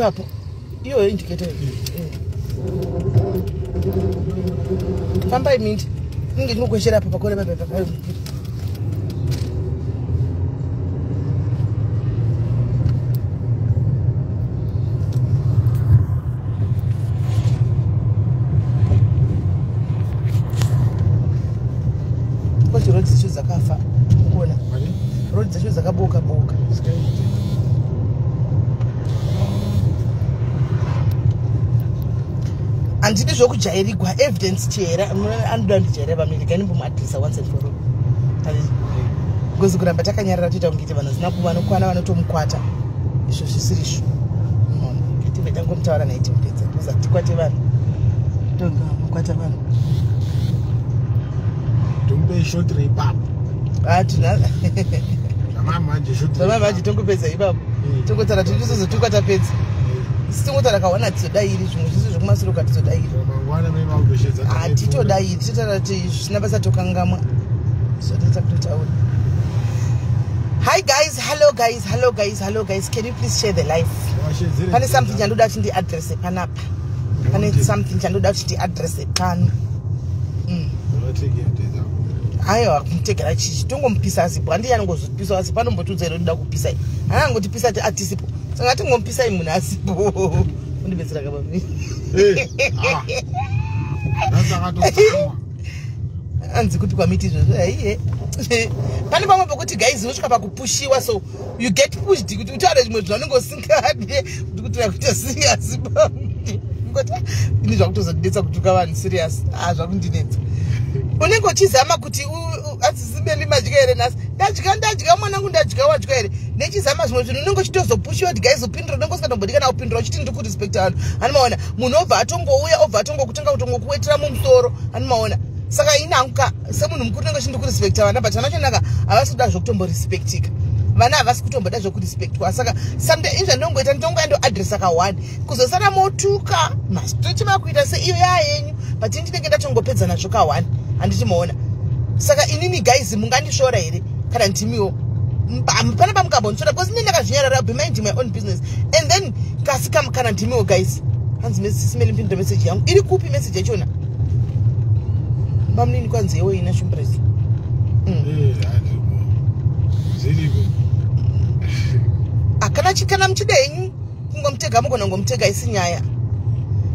ipapo iyo indicator famba imindi ninge ndinokweshera apa pakore papa road dzacho dzakafa kuona road dzacho dzakaboka boka andidi zvokujairigwa evidence Chihera anoda ndijaira pamiri kanimbomuadresa once and for all ngozi kuramba takanyarara toita kungiti vanhu zina kuva vanokwana vanotomukwata izvo zvisiri izvo kative tangomutaura naye timupedza kuza tikwate vanhu tonga mukwata vanhu short repap manje tongopedza ipapo tongotara tizotikwata pedza tongotara kawana tizodairi zvimwe zvisi zvokumasoroka tizodairi hatitodairi titotara kuti zvisina basa tokangamwa zvotoita kutotaura. Hi guys, hello guys, can you please share the live? Pane something chandoda kuti ndiadresse panapa, pane something chandoda kuti ndiadresse pano. Aiwa kumutegera chichi tongomupisa asipo handi yanongozopisa asipo panombotudza iro ndoda kupisa iyi hana angotipisa ati atisipo saka tingomupisa munhu asipo undibetsera kaba anzi kuti kwamiti izvozvo aiye pane pamwe pokuti guys unosvika pakupushiwa so you get pushed kuti utaure zvimwe zvinhu unongosingadi kuti kutira kuita serious ngoti ini zvakutozodetsa kutuka vanhu serious zvakundinetsa unenge uchizama kuti asisibeli madya here nasi ndadya mwanangu ndadya wadya here nechizama zvimwe zvinhu unenge uchitozopushiwa kuti guys upindura unenge usikatombodika na upindura uchiti ndiri kurespecta vanhu hanimaona munhu obva atongouya obva atongokutanga kutongokuwetera mumusoro hanimaona saka inanguka semunhu mukuru unenge uchiti ndiri kurespecta vana but vanachonaka havasi kuda zvokutomborespectika vana havasi kutomboda zvokurespectwa saka someday izva ndongoita ndongoendoadresa ka1 kuzosara motuka masitochi makuita seiyo yayenyu but ndinenge ndatongopedza nazvo ka1 handitimaona saka inini guys mungandishora here kana ndimiwo pana pamukambondisora because ndine ndakazvinyarara behind my own business and then kasi kana ndimiwo guys hanzi simeli mpindura message yangu iri kupi message yachona mbamnini kwanzi yewe ina shumbrezi akana muchidenyu kungomutega mugona ngomutega isi nyaya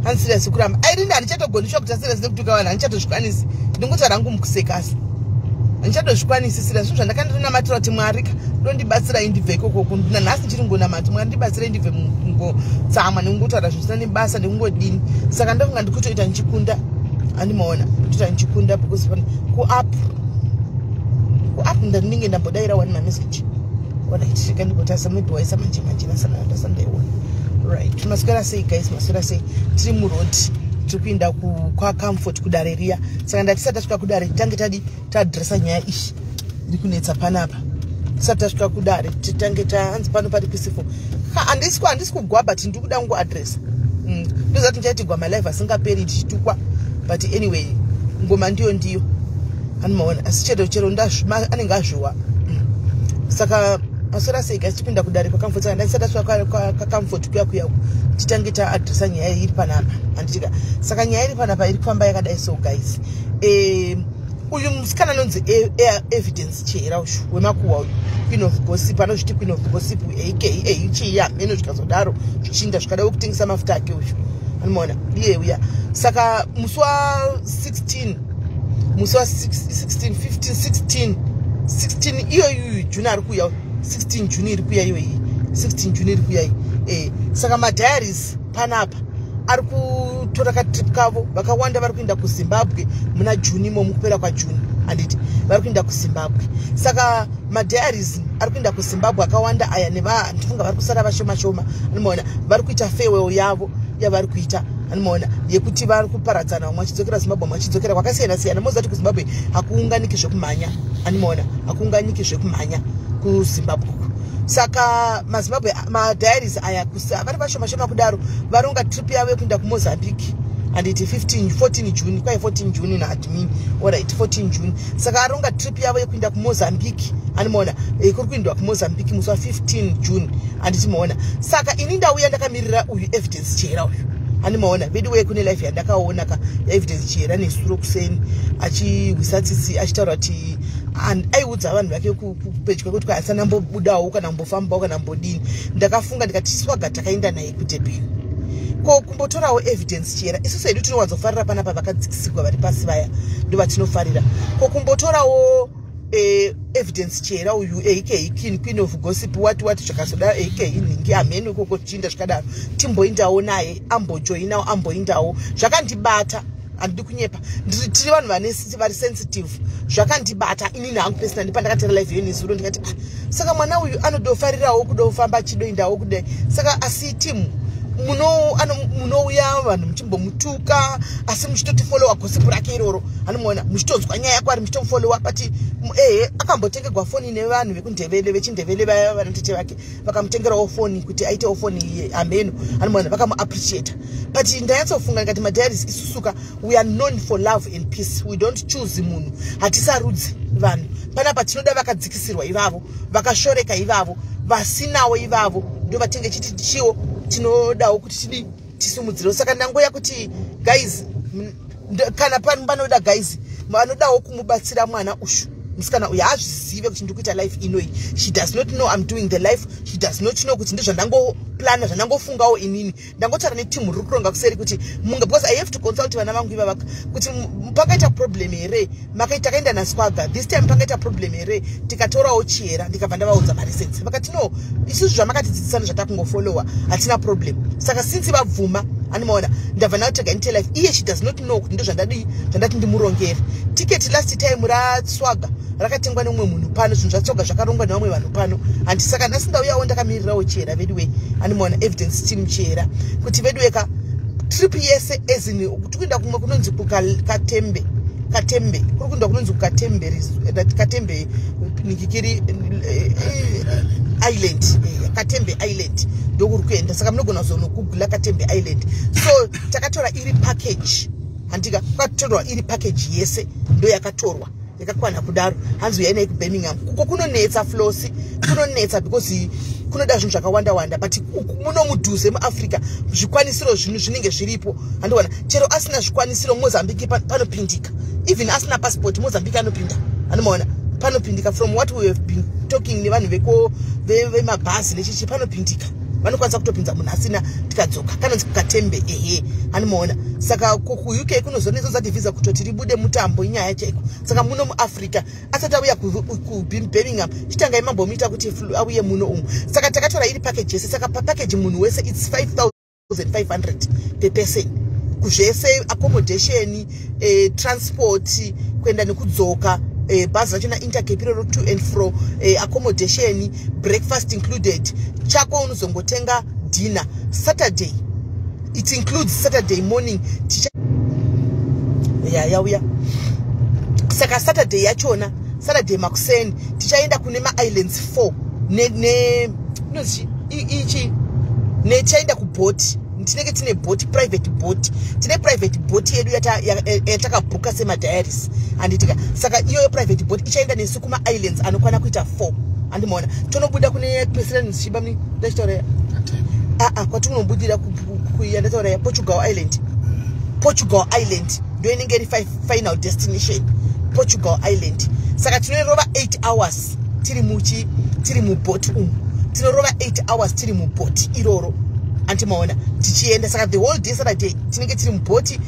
hanzi serious kuramba airini handichatogondishwa kuti serious nekutuka vanhu handichatozvikwanisi ndingotaura rangu mukusekasi handichatozvikwanisi serious zvandakandinamatira kuti mwari ndondibatsira indibve ikoko nanhasi ndichiri ngonamati mwari ndibatsira indibve mungotsamwa nekungotaura zvisina nebasa nekungodini saka ndofunga ndikutoita ndichikunda handimaona kutoita ndichikunda because kuap ndandinenge ndambodaira one mamessage wanaitishika ndikotasa maybe waisa manje nasandaiona right maswera sei guys maswera sei tiri murodi tiri kuenda kwaComfort kudare riya saka ndatisati tasvika kudare titange tadresa nyaya ishi iri kunetsa panapa tisati tasvika kudare titange tahanzi pano pari peaceful handisi kugwa but ndiri kuda kungoadresa ndozati ndichaiti gwama live asingaperi tichitukwa but anyway ngoma ndiyo hanimaona asi chero anenge azviwa saka maswera sei guys tipinda kudare kwaComfort saka ndisati tasvika kwaComfort kuya titange taadresa nyaya iri panapa handitika saka nyaya iri panapa iri kufamba yakadai so guys uyu musikana anonzi yaEvidence Chihera ushu wemakuhwa uyu queen of gossip anozviti queen of gossip aka chiya meno zvikazodaro zvichinda zvikadawo kutengesa mafuta ake ushu hanimaona iye uya saka musi wa 16 iyoyu juni ari kuya 16 juni iri kuya iyoyi 16 juni iri kuya saka madiaries panapa ari kutora katrip kavo vakawanda vari kuenda kuZimbabwe muna juni mukupera kwajuni handiti vari kuenda kuZimbabwe saka madiaries ari kuenda kuZimbabwe akawanda aya ndifunga vari kusara vashoma animaona vari kuita farewell yavo yavari kuita animaona yekuti vari kuparadzana vamwe vachidzokera Zimbabwe vamwe vachidzokera kwakasiyana mozati kuZimbabwe hakuunganiki zvekumhanya animaona hakuunganiki zvekumhanya kuZimbabwe saka maZimbabwe madiaries aya vari vashoma kudaro varonga trip yavo yekuenda kuMozambique and it 14 June kwai 14 June na admin alright 14 June saka aronga trip yavo yekuenda ku Mozambique animona kuri kuindwa ku Mozambique musi wa 15 June anditimaona saka ini ndauya ndakamirira uyu evidence Chihera uyu animaona vedu we kune life yandakaona ka evidence Chihera nesuro kuseni achihwisa tsitsi achitaura kuti and aiudza vanhu vake kupedya kuti asana mbobudawo kana mbofambawo kana mbodini ndakafunga ndikati swaga takaenda naye kuDurban ko kumbotorawo evidence Chihera isusu hedu tinowanzofarira panapa vakadzikisikwa vari pasi vaya ndo vatinofarira ko kumbotorawo evidence Chihera uyu AK queen of gossip what zvakazoda AK inhingi amene ukoko chinda zvikadaro timboindawo naye amboindawo zvakandibata andidi kunyepa tiri vanhu vari sensitive zvakandibata inini hangu personally pandakatera live yeni zuro ndikati saka mwana uyu anodofarirawo kudofamba achidoindawo kudai saka asi timu munouya vanhu muchimbomutuka asi muchitotifollowa gossip rake iroro anomuona muchitonzwa nyaya yako ari muchitofollowa but akambotengerwa foni nevanhu vekundevele vechindevele vaya vanotete vake vakamutengerawo foni kuti aitewo foni ambeno anomuona vakamuappreciata but ndanyatsofunga ndikati madiaries isusuka we are known for love and peace we don't choose munhu hatisarudzi vanhu panapa tinoda vakadzikisirwa ivavo vakashoreka ivavo vasinawo ivavo ndo vatenge chiti chiwo tinodawo kuti tidi tisumudzire saka ndangoya kuti guys kana panoda guys vanodawo kumubatsira mwana ushu musikana uyu hazvizive kuti ndikuita life inoyi she does not know I'm doing the life she does not know kuti ndozvandangoplana zvandangofungawo inini ndangotaura netimu riri kuronga kuseri kuti because I have to consult vana vangu ivava kuti pakaita problem here takaenda naswaga this time pakaita problem here tikatorawo Chihera ndikabva ndavaudza mareasons vakati no isusu zvamakatidzidzisana zvatakungofollowa hatina problem saka since vabvuma animaona ndabva ndakutega nite life iye she does not know kuti ndozvandati ndimurongere ticket last time raswaga rakatengwa nemumwe munhu pano zvinhu zvatsoga zvakarongwa nevamwe vanhu pano handi saka ndasindauyawo ndakamirirawo Chihera veduwe animaona evidence team Chihera kuti veduweka trip yese ezini kuti kuenda kumwe kunonzi Katembe kuri kuenda kunonzi Katembe nikikiri island Katembe island ndokuri kuenda saka munogona kuzonogoogle Katembe island so takatora iri package handika kwakatorwa iri package yese ndo yakatorwa yakakwana kudaro hanzi uyainai kuBirmingham kuko kunonetsa flosi kunonetsa because kunoda zvinhu zvakawanda but muno mudhuze muAfrica zvikwanisiro zvinhu zvinenge zviripo handiwana chero asina zvikwanisiro Mozambique panopindika even asina passport Mozambique anopinda anomaona panopindika from what we have been talking nevanhu vemabhazi nechichi panopindika vanokwanisa kutopinza munhu asina tikadzoka kanonzi Katembe anomaona saka kuUK kunozonetsa zati visa kutoti ribude mutambo inyaya chaiko saka muno muAfrica asati auya kuBirmingham chitanga imambomuita kuti auye muno umu saka takatora iri package yese saka package munhu wese it's 5,500 per person kuzvese accommodation transport kuenda nekudzoka bhazi racho naIntercape rero to and fro accommodation breakfast included chako unozongotenga dinner Saturday it includes Saturday morning yauya saka Saturday yachona Saturday makuseni tichaenda kune maislands 4 nechaenda kubhoti tinenge tine boat private boat yedu yatakabhuka semadiaries anditika saka iyoyo private boat ichaenda nesu kuma islands anokwana kuita 4 andimaona tonobuda kune president Shiba mni ndachitaura kwatinobudira kuyandataura ya Portugal Island ndio inenge iri final destination Portugal Island saka tinorova 8 hours tiri muboat tinorova 8 hours tiri muboat iroro antimaona tichienda saka the whole day Saturday tinenge tiri mubhoti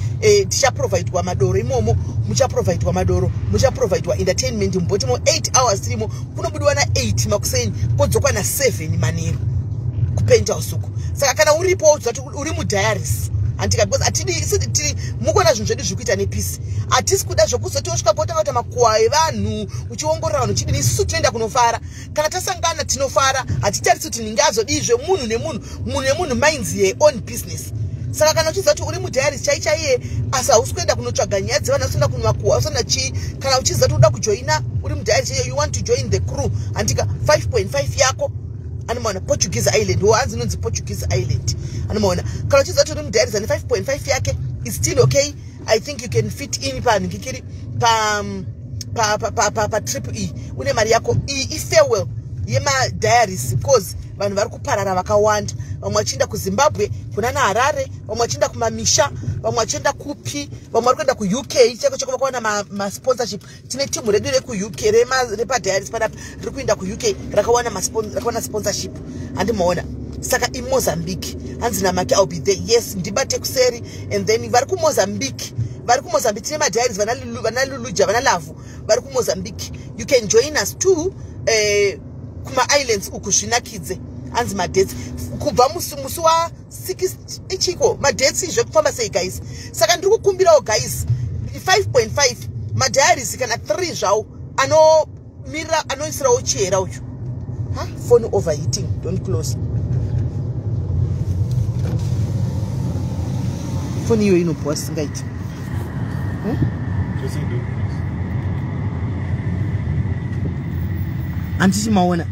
tichaprovidwa madoro imomo muchaprovidwa madoro muchaprovidwa entertainment mubhoti mo 8 hours tirimo kunobudwa na 8 makuseni kodzokwa na 7 manheru kuPenthouse uko saka kana uripo udzati uri mudiaries antika because atidi mukona zvinhu zvedu zvikuita nepeace atisi kuda zvokuzoti osvika pota kuti makuwa evanhu uchiongorora vanhu chidini isusu tinoenda kunofara kana tasangana tinofara hatitarisi kuti ninge azodizve munhu nemunhu minds your own business saka kana uchiziva kuti uri mudiaries chaichaiye asi hausi kuenda kunotsvaga nyaya dzevanhu usienda kumakuwa usienda chii kana uchiziva kuti uda kujoina uri mudiaries chaiye you want to join the crew andika 5.5 yako anomaona Portuguese Island hanzi inonzi Portuguese Island anomaona kana uchiziva kuti uri mudiaries ane 5.5 yake is still okay. I think you can fit in pa triple E. Une mari yako farewell yema diaries because vanhu vari kuparara vakawanda. Vamwe vachienda kuZimbabwe, kunana Harare, vamwe vachienda kumamisha, vamwe vachienda kupi, vamwe vari kuenda kuUK. Cheko vakawana ma-sponsorship. Tine timu redu reku-UK repa-diaries panapa riri kuenda kuUK rakawana sponsorship. Handimaona. Saka iMozambique. Hanzi namaki I'll be there. Yes, ndibate kuseri. And then vari kuMozambique. Vari kuMozambique tine ma-diaries vana Luluja, vana Lavu. Vari kuMozambique. You can join us too. Kuma islands ukushinakize. Hanzi ma-dates. Kubva musi wa 6 ichiko ma-dates izvo kufamba sei guys. Saka ndiri kukumbirawo guys 5.5 ma-diaries kana 3 zvawo anoisirawo Chihera uyu. Phone overheating, don't close. Phone iyo inopoa singaiti. Anditi maona.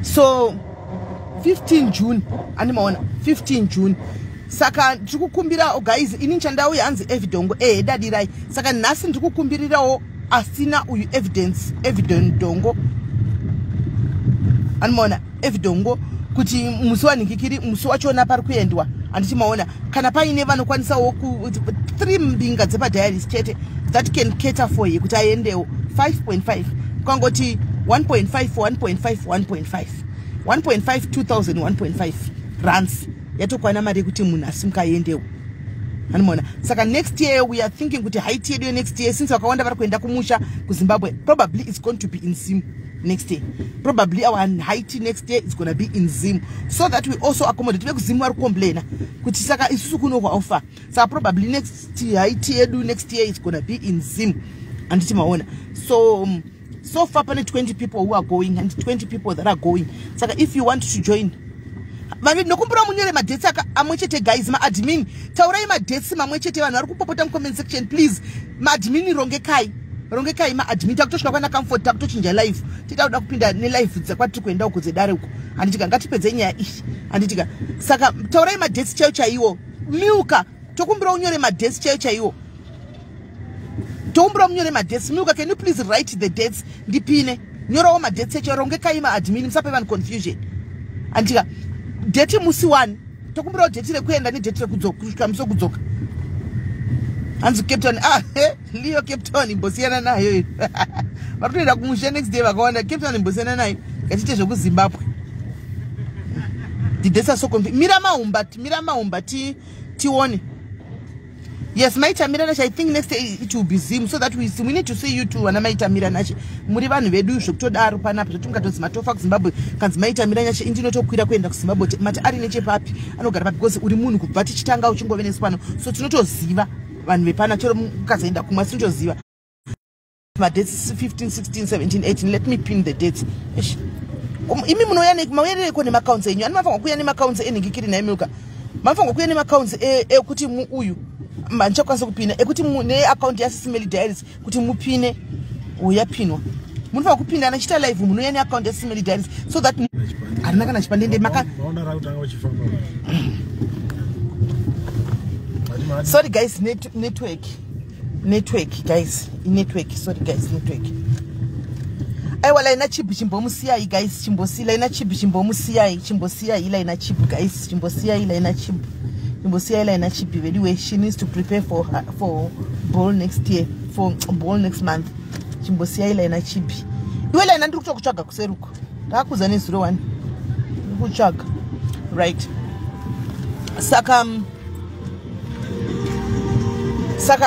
So 15 June animaona 15 June. Saka ndikukumbira guys ini chandau yanzi evidongo dadirai. Saka nasi ndikukumbirirawo asina uyu evidence dongo. Animaona evidongo kuti musi wanikikiri musi wachona pari kuendwa. Anditi maona kana paine vanokwanisawo 3 mbinga dzepa-diaries chete that can cater for you kuti aendewo 5.5 kwangoti 1.5 1.5 2000 1.5 rands yatokwana mari kuti munhu asimukaendewo. Hanimona. Saka next year we are thinking kuti height yedu next year since wakawanda vari kuenda kumusha kuZimbabwe probably it's going to be in Zim next year. Probably our height next year is going to be in Zim so that we also accommodate vekuZim vari complain kuti saka isusu kunogwa offer. Saka probably next year height yedu next year is going to be in Zim. Anditi maona. So far pane 20 people who are going and 20 people that are going. Saka if you want to join nokumbura munyore ma-dates amwechete guys ma-admin taurai ma-dates mamwechete vanhu vari kupopota mu-comment section please. Ma-admin rongekai ma-admin takutosvika kwana comfort takutochinja live titauda kupinda nelive dzakwatiri kuenda uko dzedare uko handitika ngatipedze nyaya iyi handitika. Saka taurai ma-dates chaiwo miuka tokumbura unyore ma-dates chaiwo tokumbura munyore ma-dates miuka can you please write the dates ndipine nyorawo ma-dates chaiwo rongekai ma-admin musape vanhu confusion handitika. Date musi 1 tokumbira date rekuenda ne date kusvika musi wekudzoka. Hanzi Captain Leo Captain imbosiyana nayo vari kuenda kumusha next day vakaona Captain imbosiyana nayo ngatite zvekuZimbabwe. Didesa so mira mahumba tione. Yes, Maita Miranash, I think next day it will be Zim so that we need to see you too. And Maita Miranash, Murivan Vedu, Shoktoda, Panap, Tunka, Matofa, Zimbabwe, Kans Maita Miranash, Indino Kwira Kwenda, Zimbabwe, Matarini Papi, and Ogara because Urimun, Batich Tanga, Chingo Venezuela, so to not Ziva, and Vipanacho Kazenda, Kumasujo Ziva. My dates 15, 16, 17, 18. Let me pin the dates. Imi munoyane mawere ko ni accounts enyu. Ani mafango kuyani accounts eningikiri na emuka. Mafango kuyani accounts kuti mu uyu. Manje kwanza kupina ekuti ne account ya SIS MELLY diaries kuti mupine uyapinwa munhu vakupinda anachita live munhu yani account ya SIS MELLY diaries so that arina kana chipandende maka sorry guys network guys sorry guys network aiwala ina chip chimbomusiya guys chimbosila ina chip chimbomusiya ila ina chip guys chimbosiya ila ina chip anyway, she needs to prepare for ball next year, for ball next month. Chimbosia ila ina chibi. Iwela ina ndikuto kuchaga kuseruko. Takuza ni 01. Kuchaga. Right. Saka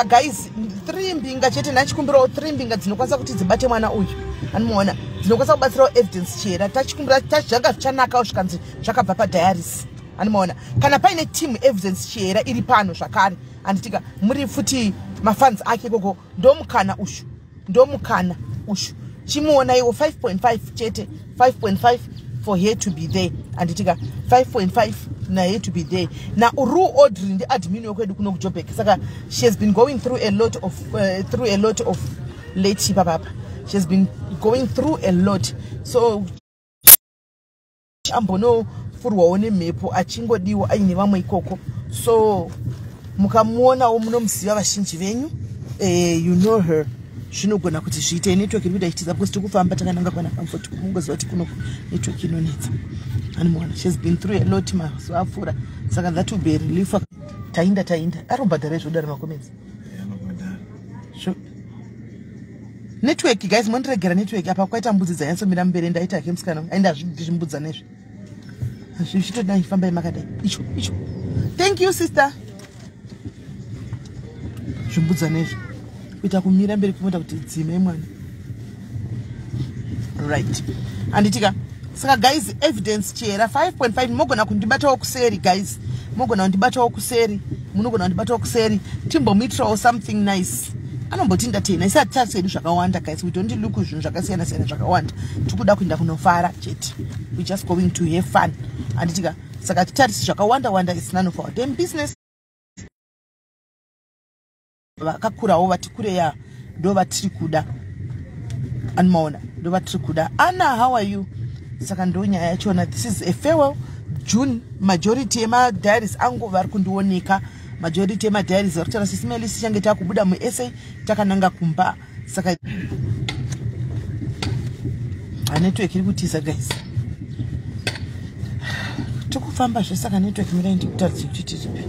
guys, 3 mbinga chete nachikumbira 3 mbinga dzinokwanisa kuti dzibate mwana uyu. Anomuona. Dzinokwanisa kubatsira evidence Chihera. Tachikumbira tachanga chanaka ushikanzi zvakabva pa-diaries. Animaona kana paine team evidence Chihera iri pano zvakare anditika muri futi mafans ake gogo ndomukana ushu chimuona iwo 5.5 chete 5.5 for her to be there anditika 5.5 na her to be there na uru ordering the admin yokwedu kuno kujobek saka she has been going through a lot of late papa she has been going through a lot so ambono furwa one mepo achingodiwa aine vamwe ikoko so mukamuonawo munomuziva vazhinji venyu you know her zvinogona kuti zviite network iri kuda ichitiza because tiri kufamba takananga kwana comfort mungoziva kuti kuno network inonetsa animona she's been through a lot mazuva apfuura saka that will be a relief tainda arobhadhara izvoda remakomenzi network guys mondiregera network apa kwaita mbudzi dzanyatsomira mumbere ndaita hake musikana ainde hazvizvimbudza nezve zvichitodai fambai makadai icho thank you sister zvimbudza nezve kuita kumira mberi kumota kuti dzime mwana right anditika saka guys evidence Chihera 5.5 mogona kundibatawo kuseri guys mogona kundibatawo kuseri munogona kundibatawo kuseri timbomuitirawo something nice anomboti ndatena isi hatitari sedu zvakawanda guys we don't look zvinhu zvakasiyana siyana zvakawanda tikuda kuenda kunofara chete we just going to have fun anditika saka titarisi zvakawanda wanda is none of our damn business vakakurawo vati kureya ndo vatiri kuda animaona ndo vatiri kuda Anna how are you saka ndo nyaya yachona this is a farewell June majority ema diaries angu vari kundioneka majority ema diaries vari kutaura SIS MELLY sichange takubuda muessay takananga kumba saka network iri kutiza guys tokufamba zve saka network mirai ndikutaridza kuti tiripi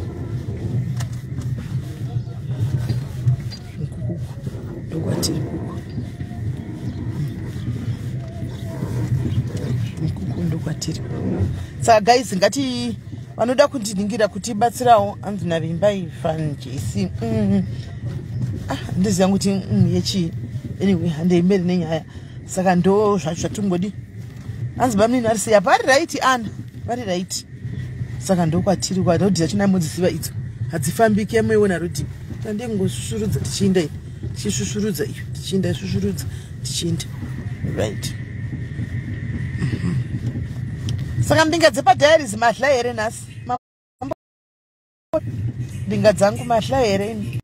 ndokwatiri kuku ndokwatiri saka guys ngati vanoda kundiningira kuti batsirawo anzi navimbai fan jc ndiziva kuti yechi anyway handeimberi nenyaya saka ndo zvacho zvatongodi anzi bamini ari sei apa vari right ana vari right saka ndokwatiri kwarodhi zachona modziziva idzo hadzifambiki yamoiona rodhi tandengoshushurudza tichienda iyi tichishushurudza iyo tichienda ishushurudza tichienda right saka mbinga dzepadhiaries mahla here nhasi mbinga dzangu mahla here